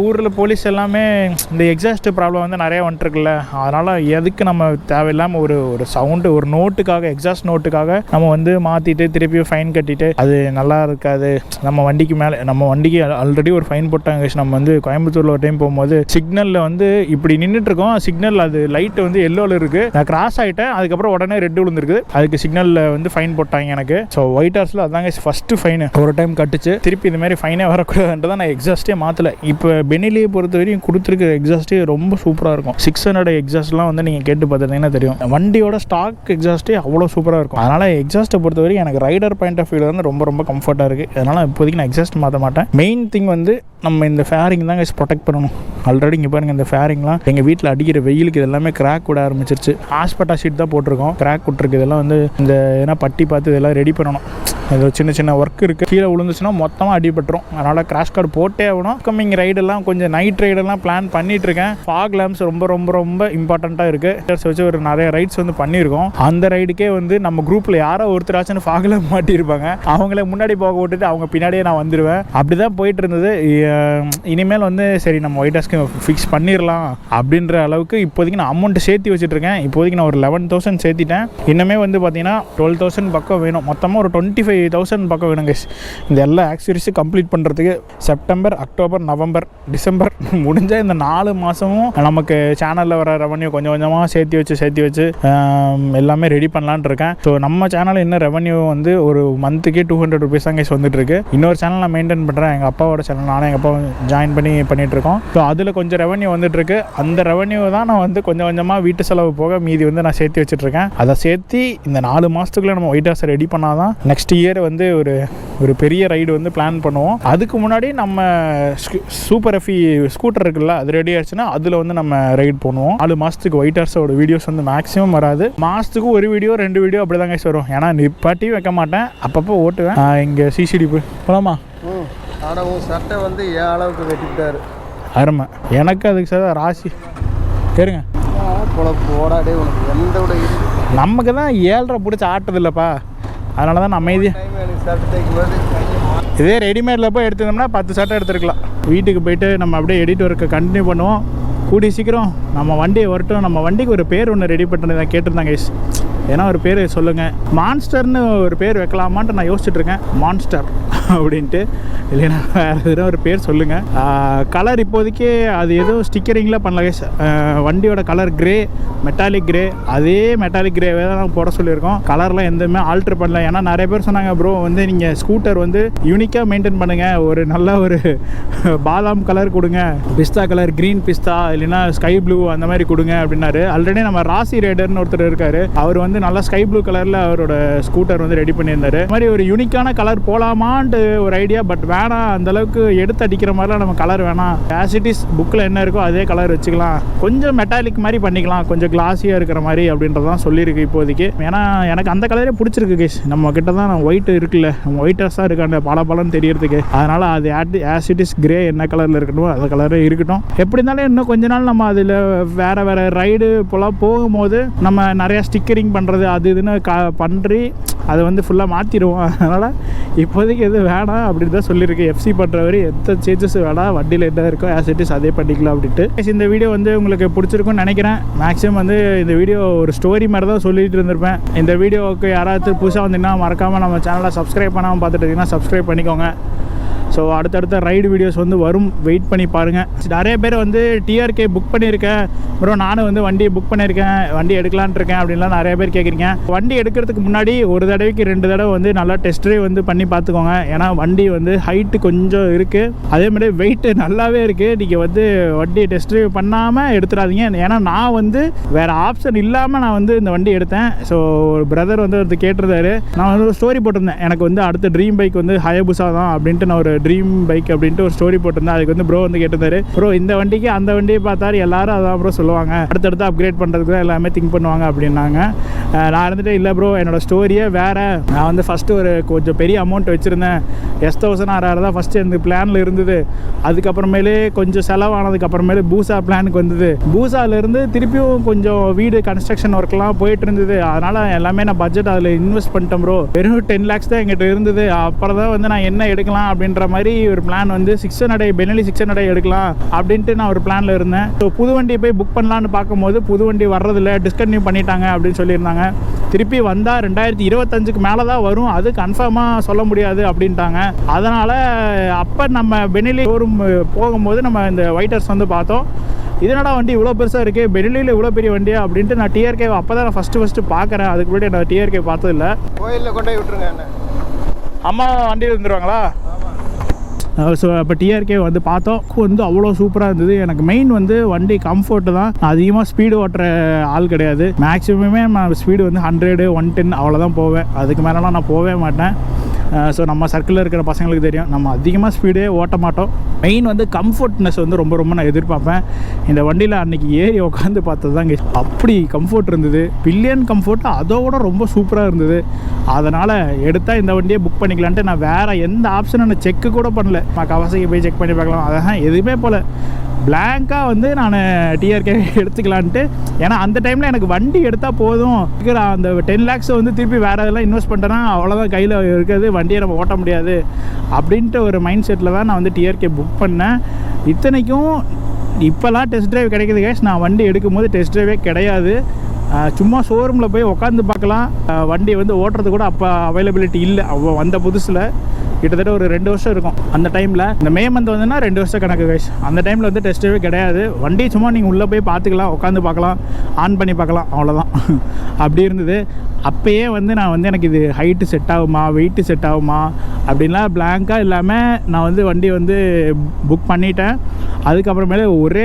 ஊரில் போலீஸ் எல்லாமே இந்த எக்ஸாஸ்ட் ப்ராப்ளம் வந்து நிறைய வந்துட்டுருக்குல்ல, அதனால் எதுக்கு நம்ம தேவையில்லாமல் ஒரு சவுண்டு ஒரு நோட்டுக்காக எக்ஸாஸ்ட் நோட்டுக்காக நம்ம வந்து மாற்றிட்டு திருப்பி ஃபைன் கட்டிட்டு அது நல்லா இருக்காது. நம்ம வண்டிக்கு மேலே நம்ம வண்டிக்கு ஆல்ரெடி ஒரு ஃபைன் போட்டாங்க. நம்ம வந்து கோயம்புத்தூரில் ஒரு டைம் போகும்போது சிக்னலில் வந்து இப்படி நின்றுட்டுருக்கோம், சிக்னல் அது லைட் வந்து எல்லோவில் இருக்குது, நான் கிராஸ் ஆகிட்டேன், அதுக்கப்புறம் உடனே ரெட் விழுந்துருக்குது, அதுக்கு சிக்னலில் வந்து ஃபைன் போட்டாங்க எனக்கு. ஸோ ஒயிட் ஹார்ஸில் அதாங்க ஃபஸ்ட்டு ஃபைனு ஒரு டைம் கட்டுச்சு. திருப்பி இந்த மாதிரி ஃபைனே வரக்கூடாதுன்ட்டு தான் நான் எக்ஸாஸ்ட்டே மாற்றலை. இப்போ பெனிலியை பொறுத்த வரையும் கொடுத்துருக்க எக்ஸாஸ்ட்டே ரொம்ப சூப்பராக இருக்கும். 600 எக்ஸாஸ்ட்லாம் வந்து நீங்கள் கேட்டு பார்த்துட்டீங்கன்னா தெரியும், வண்டியோட ஸ்டாக் எக்ஸாஸ்ட்டே அவ்வளோ சூப்பராக இருக்கும். அதனால் எக்ஸாஸ்ட்டை பொறுத்த வரைக்கும் எனக்கு ரைடர் பாயிண்ட் ஆஃப் வியூவில் வந்து ரொம்ப கம்ஃபர்ட்டாக இருக்குது. அதனால் இப்போதைக்கு நான் எக்ஸாஸ்ட் மாற்ற மாட்டேன். மெயின் திங் வந்து நம்ம இந்த ஃபேரிங் தான் ப்ரொடெக்ட் பண்ணணும். ஆல்ரெடி இங்கே பாருங்கள், இந்த ஃபேரிங்லாம் எங்கள் வீட்டில் அடிக்கிற வெயிலுக்கு இதெல்லாமே கிராக் விட ஆரம்பிச்சிருச்சு. ஆஸ்பெட்டா ஷீட் தான் போட்டிருக்கோம், கிராக் விட்டுருக்கு. இதெல்லாம் வந்து இந்த ஏன்னா பட்டி பார்த்து இதெல்லாம் ரெடி பண்ணணும். இது சின்ன ஒர்க் இருக்குது, கீழே விழுந்துச்சுன்னா மொத்தமாக அடிபட்டுரும். அதனால் கிராஷ் கார்டு போட்டே ஆகணும். கம்மிங் ரைடெல்லாம் கொஞ்சம் நைட் ரைடெல்லாம் பிளான் பண்ணிகிட்ருக்கேன். ஃபாக் லேம்ப்ஸ் ரொம்ப இம்பார்ட்டண்ட்டாக இருக்குது. வச்சு ஒரு நிறைய ரைட்ஸ் வந்து பண்ணியிருக்கோம். அந்த ரைடுக்கே வந்து நம்ம குரூப்பில் யாரோ ஒருத்தராச்சுன்னு ஃபாக் லேம்ப் மாட்டியிருப்பாங்க, அவங்கள முன்னாடி போக விட்டுட்டு அவங்க பின்னாடியே நான் வந்துடுவேன். அப்படி தான் போயிட்டு இருந்தது. இனிமேல் வந்து சரி நம்ம ஒயிட் ஹார்ஸ்க்கு ஃபிக்ஸ் பண்ணிடலாம் அப்படின்ற அளவுக்கு இப்போதைக்கு நான் அமௌண்ட் சேர்த்து வச்சுட்ருக்கேன். இப்போதைக்கு நான் ஒரு 11,000 சேர்த்திட்டேன். இன்னுமே வந்து பார்த்தீங்கன்னா 12,000 பக்கம் வேணும். மொத்தமாக ஒரு 25,000 பக்கம் வேணுங்க இந்த எல்லா ஆக்சரிஸும் கம்ப்ளீட் பண்ணுறதுக்கு. செப்டம்பர், அக்டோபர், நவம்பர், டிசம்பர் முடிஞ்சால் இந்த 4 மாதமும் நமக்கு சேனலில் வர ரெவன்யூ கொஞ்சம் கொஞ்சமாக சேர்த்து வச்சு எல்லாமே ரெடி பண்ணலான்னு இருக்கேன். ஸோ நம்ம சேனலில் இன்னும் ரெவன்யூ வந்து ஒரு மந்த்துக்கே 200 rupees தான் வந்துட்டுருக்கு. இன்னொரு சேனல் நான் மெயின்டைன் பண்ணுறேன், எங்கள் அப்பாவோட சேனல். நானும் எங்கள் அப்பா ஜாயின் பண்ணிகிட்ருக்கோம். ஸோ அதில் கொஞ்சம் ரெவன்யூ வந்துட்டுருக்கு. அந்த ரெவன்யூ தான் நான் வந்து கொஞ்சம் கொஞ்சமாக வீட்டு செலவு போக மீதி வந்து நான் சேர்த்து வச்சுட்ருக்கேன். அதை சேர்த்து இந்த 4 மாதத்துக்குள்ளே நம்ம ஒயிட் ஹார்ஸை ரெடி பண்ணால் தான் நெக்ஸ்ட் இயர் வந்து ஒரு பெரிய ரைடு வந்து பிளான் பண்ணுவோம். அதுக்கு முன்னாடி நம்ம சூப்பர் எஃபி ஸ்கூட்டர் இருக்குல்ல, அது ரெடி ஆயிடுச்சுன்னா அதில் வந்து நம்ம ரைட் பண்ணுவோம். 4 மாதத்துக்கு ஒயிட் ஹார்ஸோட வீடியோஸ் வந்து மேக்ஸிமம் வராது. மாதத்துக்கு ஒரு வீடியோ 2 வீடியோ அப்படி தாங்க வரும். ஏன்னா நிப்பாட்டியும் வைக்க மாட்டேன், அப்பப்போ ஓட்டுவேன். இங்கே சிசிடி போகலாமா? ஆனால் உன் சட்டை வந்து ஏன் அளவுக்கு வெட்டிட்டாரு அருமை. எனக்கு அதுக்கு சார் ராசி கேருங்க போடாடே. உனக்கு எந்த விட நமக்கு தான் 7.5 பிடிச்சி ஆட்டுதில்லப்பா, அதனால தான் நான் அமைதியாக. சட்டை தைக்கும்போது இதே ரெடிமேடில் போய் எடுத்துருந்தோம்னா 10 சட்டை எடுத்துருக்கலாம். வீட்டுக்கு போயிட்டு நம்ம அப்படியே எடிட் ஒர்க்கை கண்டினியூ பண்ணுவோம். கூடி சீக்கிரம் நம்ம வண்டியை வரட்டும். நம்ம வண்டிக்கு ஒரு பேர் ஒன்று ரெடி பண்ணி தான் கேட்டிருந்தாங்க. ஏன்னா ஒரு பேர் சொல்லுங்கள், மான்ஸ்டர்னு ஒரு பேர் வைக்கலாமான்ட்டு நான் யோசிச்சுட்ருக்கேன். மான்ஸ்டர் அப்படின்ட்டு, இல்லைன்னா வேறு எதுனா ஒரு பேர் சொல்லுங்கள். கலர் இப்போதைக்கு அது எதுவும் ஸ்டிக்கரிங்கில் பண்ணல. வண்டியோட கலர் கிரே, மெட்டாலிக் கிரே, அதே மெட்டாலிக் கிரேவே தான் நாங்கள் போட சொல்லியிருக்கோம். கலர்லாம் எதுவுமே ஆல்ட்ரு பண்ணல. ஏன்னா நிறைய பேர் சொன்னாங்க, ப்ரோ வந்து நீங்கள் ஸ்கூட்டர் வந்து யூனிக்காக மெயின்டைன் பண்ணுங்கள், ஒரு நல்ல ஒரு பாதாம் கலர் கொடுங்க, பிஸ்தா கலர், க்ரீன் பிஸ்தா, இல்லைன்னா ஸ்கை ப்ளூ அந்த மாதிரி கொடுங்க அப்படின்னாரு. ஆல்ரெடி நம்ம ராசி ரைடர்னு ஒருத்தர் இருக்கார், அவர் வந்து நல்லா ஸ்கை ப்ளூ கலரில் அவரோட ஸ்கூட்டர் வந்து ரெடி பண்ணியிருந்தார். இந்த மாதிரி ஒரு யூனிக்கான கலர் போகலாமான்ட்டு ஒரு ஐடியா. பட் வேணாம், அந்தளவுக்கு எடுத்து அடிக்கிற மாதிரிலாம் நம்ம கலர் வேணாம். ஆசிட்டிஸ் புக்கில் என்ன இருக்கோ அதே கலர் வச்சுக்கலாம், கொஞ்சம் மெட்டாலிக் மாதிரி பண்ணிக்கலாம், கொஞ்சம் கிளாஸியாக இருக்கிற மாதிரி அப்படின்றதான் சொல்லியிருக்கு இப்போதைக்கு. ஏன்னா எனக்கு அந்த கலரே பிடிச்சிருக்கு கேஸ். நம்ம கிட்ட தான் ஒயிட் இருக்குல்ல, நம்ம ஒயிட்டர்ஸாக இருக்கு அந்த பலன்னு தெரியறதுக்கு. அதனால் அது ஆசிட்டிஸ் கிரே என்ன கலரில் இருக்கணும் அந்த கலரே இருக்கட்டும். எப்படி இருந்தாலும் இன்னும் கொஞ்ச நாள் நம்ம அதில் வேறு ரைடு போலாம் போகும்போது நம்ம நிறையா ஸ்டிக்கரிங் பண்ணுறது அது இதுன்னு பண்ணி அதை வந்து ஃபுல்லாக மாற்றிடுவோம். அதனால் இப்போதைக்கு எதுவும் வேணாம் அப்படின்னு தான் சொல்லியிருக்கு. எஃப்சி பண்ணுறவரை எந்த சேஞ்சஸ் வேணாம், வண்டியில் என்ன இருக்கோ ஆசிட்டிஸ் அதே பண்ணிக்கலாம் அப்படின்ட்டு. இந்த வீடியோ வந்து உங்களுக்கு பிடிச்சிருக்குன்னு நினைக்கிறேன். மேக்ஸிமம் வந்து இந்த வீடியோ ஒரு ஸ்டோரி மாதிரி தான் சொல்லிட்டு இருந்திருப்பேன். இந்த வீடியோவுக்கு யாராவது புதுசாக வந்தீங்கன்னா மறக்காமல் நம்ம சேனலை சப்ஸ்கிரைப் பண்ணாமல் பார்த்துட்டு இருக்கீங்கன்னா சப்ஸ்கிரைப் பண்ணிக்கோங்க. ஸோ அடுத்தடுத்த ரைடு வீடியோஸ் வந்து வரும், வெயிட் பண்ணி பாருங்கள். நிறைய பேர் வந்து டிஆர்கே புக் பண்ணியிருக்கேன் ப்ரோ, நானும் வந்து வண்டியை புக் பண்ணியிருக்கேன், வண்டி எடுக்கலான் இருக்கேன் அப்படின்லாம் நிறைய பேர் கேட்குறீங்க. வண்டி எடுக்கிறதுக்கு முன்னாடி ஒரு தடவைக்கு 2 தடவை வந்து நல்லா டெஸ்ட் ட்ரைவ் வந்து பண்ணி பார்த்துக்கோங்க. ஏன்னா வண்டி வந்து ஹைட்டு கொஞ்சம் இருக்குது, அதேமாதிரி வெயிட்டு நல்லாவே இருக்குது. நீங்கள் வந்து வண்டியை டெஸ்ட் ட்ரைவ் பண்ணாமல் எடுத்துடாதீங்க. ஏன்னா நான் வந்து வேறு ஆப்ஷன் இல்லாமல் நான் வந்து இந்த வண்டி எடுத்தேன். ஸோ ஒரு பிரதர் வந்து ஒருத்தர் கேட்டிருந்தாரு, நான் வந்து ஒரு ஸ்டோரி போட்டிருந்தேன், எனக்கு வந்து அடுத்த ட்ரீம் பைக் வந்து ஹயபுசா தான் அப்படின்ட்டு நான் ஒரு ட்ரீம் பைக் அப்படின்ட்டு ஒரு ஸ்டோரி போட்டிருந்தேன். அதுக்கு வந்து ப்ரோ வந்து கேட்டிருந்தாரு, ப்ரோ இந்த வண்டிக்கு அந்த வண்டியை பார்த்தாரு எல்லாரும் அதான் ப்ரோ சொல்லுவாங்க, அடுத்தடுத்து அப்கிரேட் பண்ணுறதுக்கு தான் எல்லாமே திங்க் பண்ணுவாங்க அப்படின்னாங்க. நான் இருந்துட்டு இல்லை ப்ரோ என்னோட ஸ்டோரியே வேறு. நான் வந்து ஃபஸ்ட்டு ஒரு கொஞ்சம் பெரிய அமௌண்ட் வச்சுருந்தேன், S1000 தான் ஃபஸ்ட்டு எனக்கு பிளானில் இருந்தது. அதுக்கப்புறமேலே கொஞ்சம் செலவானதுக்கப்புறமேலே பூசா பிளானுக்கு வந்தது. பூசாவிலேருந்து திருப்பியும் கொஞ்சம் வீடு கன்ஸ்ட்ரக்ஷன் ஒர்க்லாம் போயிட்டு இருந்தது. அதனால் எல்லாமே நான் பட்ஜெட் அதில் இன்வெஸ்ட் பண்ணிட்டேன் ப்ரோ. வெறும் 10 lakhs தான் எங்கிட்ட இருந்தது. அப்புறம் தான் வந்து நான் என்ன எடுக்கலாம் அப்படின்ற மாதிரி ஒரு பிளான் வந்து 600 பெனலி 600 எடுக்கலாம் அப்படின்ட்டு நான் ஒரு பிளானில் இருந்தேன். ஸோ புது வண்டி போய் புக் பண்ணலான்னு பார்க்கும்போது புது வண்டி வர்றதில்ல, டிஸ்கன்டினியூ பண்ணிட்டாங்க அப்படின்னு சொல்லியிருந்தாங்க. திருப்பி வந்தால் 2025க்கு மேலே தான் வரும், அது கன்ஃபார்மாக சொல்ல முடியாது அப்படின்ட்டாங்க. அதனால் அப்போ நம்ம பெனிலி ஷோரூம் போகும்போது நம்ம இந்த ஒயிட்டர்ஸ் வந்து பார்த்தோம். இதனடா வண்டி இவ்வளோ பெருசாக இருக்குது, பெனிலியில் இவ்வளோ பெரிய வண்டியா அப்படின்ட்டு நான் டிஆர்கே அப்போ தான் நான் ஃபஸ்ட்டு பார்க்குறேன். அதுக்கு முன்னாடி நான் டிஆர்கே பார்த்ததில்ல. கோயிலில் கொண்டு போய் விட்டுருங்க என்ன அம்மா வண்டியில் வந்துடுவாங்களா? ஸோ அப்போ டிஆர்கே வந்து பார்த்தோம், வந்து அவ்வளோ சூப்பராக இருந்தது. எனக்கு மெயின் வந்து வண்டி கம்ஃபர்ட்டு தான். நான் அதிகமாக ஸ்பீடு ஓட்டுற ஆள் கிடையாது. மேக்ஸிமமே நான் ஸ்பீடு வந்து 100 110 அவ்வளோதான் போவேன். அதுக்கு மேலெலாம் நான் போகவே மாட்டேன். ஸோ நம்ம சர்க்கிளில் இருக்கிற பசங்களுக்கு தெரியும், நம்ம அதிகமாக ஸ்பீடே ஓட்ட மாட்டோம். மெயின் வந்து கம்ஃபர்ட்னஸ் வந்து ரொம்ப ரொம்ப நான் எதிர்பார்ப்பேன். இந்த வண்டியில் அன்றைக்கி ஏறி உட்காந்து பார்த்தது தாங்க அப்படி கம்ஃபர்ட் இருந்தது. பில்லியன் கம்ஃபர்ட் அதோட ரொம்ப சூப்பராக இருந்தது. அதனால் எடுத்தால் இந்த வண்டியை புக் பண்ணிக்கலான்ட்டு நான் வேறு எந்த ஆப்ஷனும் நான் செக்கு கூட பண்ணல. நான் கவசைக்கு போய் செக் பண்ணி பார்க்கலாம் அதான் எதுவுமே போல் பிளாங்காக வந்து நான் டிஆர்கே எடுத்துக்கலான்ட்டு. ஏன்னா அந்த டைமில் எனக்கு வண்டி எடுத்தால் போதும், இருக்கிற அந்த 10 lakhs வந்து திருப்பி வேறு இதெல்லாம் இன்வெஸ்ட் பண்ணிட்டேன்னா அவ்வளோதான் கையில் இருக்கிறது, வண்டியை நம்ம ஓட்ட முடியாது அப்படின்ட்டு ஒரு மைண்ட் செட்டில் தான் நான் வந்து டிஆர்கே புக் பண்ணேன். இத்தனைக்கும் இப்போல்லாம் டெஸ்ட் ட்ரைவ் கிடைக்கிது கேஸ், நான் வண்டி எடுக்கும்போது டெஸ்ட் ட்ரைவே கிடையாது. சும்மா ஷோரூமில் போய் உட்காந்து பார்க்கலாம். வண்டி வந்து ஓட்டுறது கூட அப்போ அவைலபிலிட்டி இல்லை. அவள் வந்த புதுசில் கிட்டத்தட்ட ஒரு 2 வருஷம் இருக்கும். அந்த டைமில் இந்த மே மந்த் வந்துன்னா 2 வருஷம் கணக்கு கைஸ். அந்த டைமில் வந்து டெஸ்ட்டே கிடையாது. வண்டி சும்மா நீங்கள் உள்ளே போய் பார்த்துக்கலாம், உட்காந்து பார்க்கலாம், ஆன் பண்ணி பார்க்கலாம், அவ்வளோதான். அப்படி இருந்தது. அப்போயே வந்து நான் வந்து எனக்கு இது ஹைட்டு செட் ஆகுமா, வெயிட்டு செட் ஆகுமா அப்படின்லாம் பிளாங்காக இல்லாமல் நான் வந்து வண்டி வந்து புக் பண்ணிட்டேன். அதுக்கப்புறமேலே ஒரே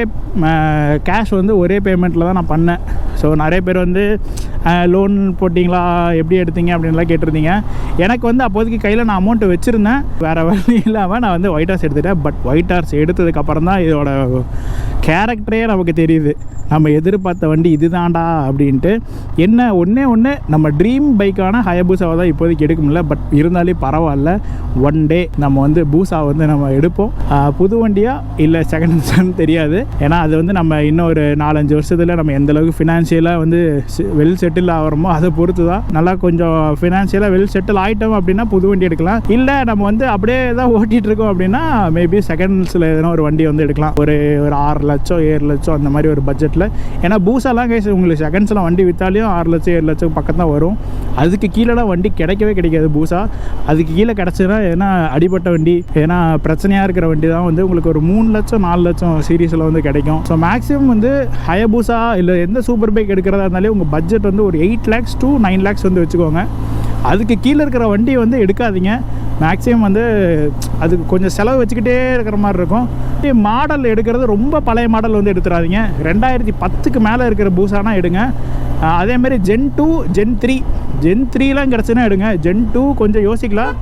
கேஷ் வந்து ஒரே பேமெண்ட்டில் தான் நான் பண்ணேன். ஸோ நிறைய பேர் வந்து லோன் போட்டிங்களா, எப்படி எடுத்தீங்க அப்படின்லாம் கேட்டிருந்தீங்க. எனக்கு வந்து அப்போதைக்கு கையில் நான் அமௌண்ட்டு வச்சுருந்தேன், வேறு வழி இல்லாமல் நான் வந்து ஒயிட் ஹார்ஸ் எடுத்துட்டேன். பட் ஒயிட் ஹார்ஸ் எடுத்ததுக்கப்புறம் தான் இதோட கேரக்டரே நமக்கு தெரியுது. நம்ம எதிர்பார்த்த வண்டி இதுதான்டா அப்படின்ட்டு. என்ன ஒன்று நம்ம ட்ரீம் பைக்கான ஹயபூசாவை தான் இப்போதைக்கு எடுக்க முடியல. பட் இருந்தாலே பரவாயில்ல, ஒன் டே நம்ம வந்து பூசா வந்து நம்ம எடுப்போம். புது வண்டியா இல்லை செகண்ட் ஹேண்ட்ஸான்னு தெரியாது. ஏன்னா அது வந்து நம்ம இன்னும் ஒரு 4-5 வருஷத்தில் நம்ம எந்தளவுக்கு ஃபினான்ஷியலாக வந்து வெல் செட்டில் ஆகிறோமோ அதை பொறுத்து தான். நல்லா கொஞ்சம் ஃபினான்ஷியலாக வெல் செட்டில் ஆகிட்டோம் அப்படின்னா புது வண்டி எடுக்கலாம். இல்லை நம்ம வந்து அப்படியே தான் ஓட்டிகிட்டு இருக்கோம் அப்படின்னா மேபி செகண்ட்ஸில் எதனா ஒரு வண்டி வந்து எடுக்கலாம். ஒரு 6 லட்சம் 7 லட்சம் அந்த மாதிரி ஒரு பட்ஜெட்டில். ஏன்னா பூசாலாம் கேஸ் உங்களுக்கு செகண்ட்ஸில் வண்டி விற்றாலையும் 6 லட்சம் 7 லட்சம் பக்கம் தான் வரும். அதுக்கு கீழேலாம் வண்டி கிடைக்கவே கிடைக்காது பூசா. அதுக்கு கீழே கிடச்சுன்னா ஏன்னா அடிபட்ட வண்டி, ஏன்னா பிரச்சனையாக இருக்கிற வண்டி தான் வந்து உங்களுக்கு ஒரு 3 லட்சம் 4 லட்சம் சீரீஸில் வந்து கிடைக்கும். ஸோ மேக்ஸிமம் வந்து ஹயபூசா இல்லை எந்த சூப்பர் பைக் எடுக்கிறதா இருந்தாலே உங்கள் பட்ஜெட் வந்து ஒரு 8 lakhs to 9 lakhs வந்து வச்சுக்கோங்க. அதுக்கு கீழே இருக்கிற வண்டி வந்து எடுக்காதீங்க. மேக்ஸிமம் வந்து அதுக்கு கொஞ்சம் செலவு வச்சுக்கிட்டே இருக்கிற மாதிரி இருக்கும். மாடல் எடுக்கிறது ரொம்ப பழைய மாடல் வந்து எடுத்துடாதீங்க. 2010க்கு மேலே இருக்கிற பூசானா எடுங்க. அதேமாதிரி Gen 2 Gen 3லாம் கிடச்சுன்னா எடுங்க. Gen 2 கொஞ்சம் யோசிக்கலாம்.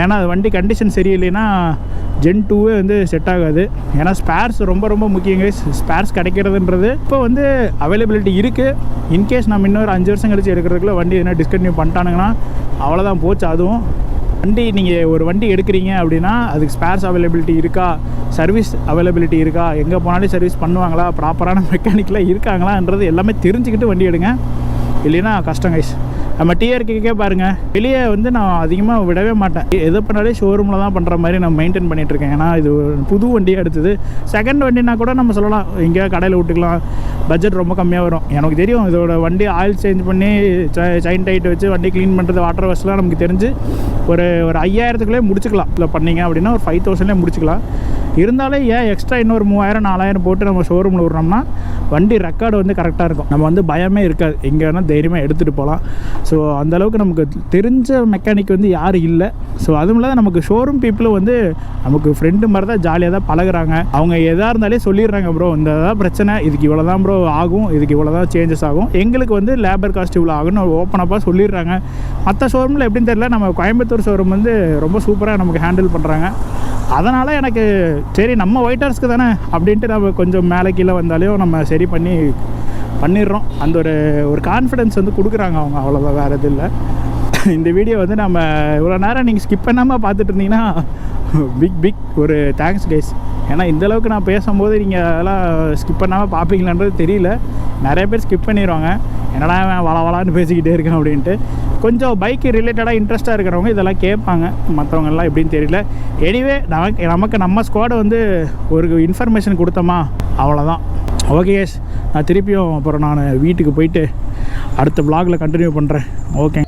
ஏன்னா அது வண்டி கண்டிஷன் சரியில்லைன்னா Gen 2வே வந்து செட் ஆகாது. ஏன்னா ஸ்பேர்ஸ் ரொம்ப ரொம்ப முக்கியங்க. ஸ்பேர்ஸ் கிடைக்கிறதுன்றது இப்போ வந்து அவைலபிலிட்டி இருக்குது. இன்கேஸ் நம்ம இன்னொரு 5 வருஷம் கழிச்சு எடுக்கிறதுக்குள்ள வண்டி எதனா டிஸ்கன்டினியூ பண்ணிட்டானுங்கன்னா அவ்வளோதான் போச்சு. அதுவும் வண்டி நீங்கள் ஒரு வண்டி எடுக்கிறீங்க அப்படின்னா அதுக்கு ஸ்பேர்ஸ் அவைலபிலிட்டி இருக்கா, சர்வீஸ் அவைலபிலிட்டி இருக்கா, எங்கே போனாலும் சர்வீஸ் பண்ணுவாங்களா, ப்ராப்பரான மெக்கானிக்கெலாம் இருக்காங்களான்றது எல்லாமே தெரிஞ்சுக்கிட்டு வண்டி எடுங்க. இல்லைன்னா கஷ்டம் கைஸ். நம்ம டிஆர்கேக்கே பாருங்கள், வெளியே வந்து நான் அதிகமாக விடவே மாட்டேன். எது பண்ணாலே ஷோரூமில் தான் பண்ணுற மாதிரி நான் மெயின்டைன் பண்ணிகிட்ருக்கேன். ஏன்னா இது புது வண்டியாக எடுத்தது. செகண்ட் வண்டினா கூட நம்ம சொல்லலாம் எங்கேயா கடையில் விட்டுக்கலாம், பட்ஜெட் ரொம்ப கம்மியாக வரும். எனக்கு தெரியும் இதோட வண்டி ஆயில் சேஞ்ச் பண்ணி செயின் டைட் வச்சு வண்டி க்ளீன் பண்ணுறது, வாட்டர் வாஷ்லாம் நமக்கு தெரிஞ்சு ஒரு 5000க்குள்ளே முடிச்சுக்கலாம். இல்லை பண்ணிங்க அப்படின்னா ஒரு 5000லேயே முடிச்சுக்கலாம். இருந்தாலும் ஏன் எக்ஸ்ட்ரா இன்னொரு 3000 4000 போட்டு நம்ம ஷோரூமில் விட்றோம்னா வண்டி ரெக்கார்டு வந்து கரெக்டாக இருக்கும். நம்ம வந்து பயமே இருக்காது, எங்கே வேணால் தைரியமாக எடுத்துகிட்டு போகலாம். ஸோ அந்தளவுக்கு நமக்கு தெரிஞ்ச மெக்கானிக் வந்து யாரும் இல்லை. ஸோ அதுவும் இல்லாத நமக்கு ஷோரூம் பீப்புளும் வந்து நமக்கு ஃப்ரெண்டு மாதிரி தான் ஜாலியாக தான் பழகுறாங்க. அவங்க எதாக இருந்தாலே சொல்லிடுறாங்க, ப்ரோ இந்த தான் பிரச்சனை, இதுக்கு இவ்வளோ தான் ப்ரோ ஆகும், இதுக்கு இவ்வளோ தான் சேஞ்சஸ் ஆகும், எங்களுக்கு வந்து லேபர் காஸ்ட் இவ்வளோ ஆகும்னு ஓப்பனப்பாக சொல்லிடுறாங்க. மற்ற ஷோரூமில் எப்படின்னு தெரியல, நம்ம கோயம்புத்தூர் ஷோரூம் வந்து ரொம்ப சூப்பராக நமக்கு ஹேண்டில் பண்ணுறாங்க. அதனால் எனக்கு சரி நம்ம ஒயிட்டர்ஸ்க்கு தானே அப்படின்ட்டு நம்ம கொஞ்சம் மேலே கீழே வந்தாலையும் நம்ம சரி பண்ணிடுறோம். அந்த ஒரு கான்ஃபிடென்ஸ் வந்து கொடுக்குறாங்க அவங்க, அவ்வளோதான், வேறு எதுவும் இல்லை. இந்த வீடியோ வந்து நம்ம இவ்வளோ நேரம் நீங்கள் ஸ்கிப் பண்ணாமல் பார்த்துட்டு இருந்தீங்கன்னா பிக் ஒரு தேங்க்ஸ் கைஸ். ஏன்னா இந்தளவுக்கு நான் பேசும்போது நீங்கள் அதெல்லாம் ஸ்கிப் பண்ணாமல் பார்ப்பீங்களான்றது தெரியல. நிறைய பேர் ஸ்கிப் பண்ணிடுவாங்க, என்னடா வளான்னு பேசிக்கிட்டே இருக்கேன் அப்படின்ட்டு. கொஞ்சம் பைக்கு ரிலேட்டடாக இன்ட்ரெஸ்ட்டாக இருக்கிறவங்க இதெல்லாம் கேட்பாங்க, மற்றவங்கெல்லாம் எப்படின்னு தெரியல. எனிவே நமக்கு நம்ம ஸ்குவாடை வந்து ஒரு இன்ஃபர்மேஷன் கொடுத்தோமா, அவ்வளோதான். ஓகே கேஸ், நான் திருப்பியும் அப்புறம் நான் வீட்டுக்கு போயிட்டு அடுத்த vlogல கண்டினியூ பண்ணுறேன். ஓகே.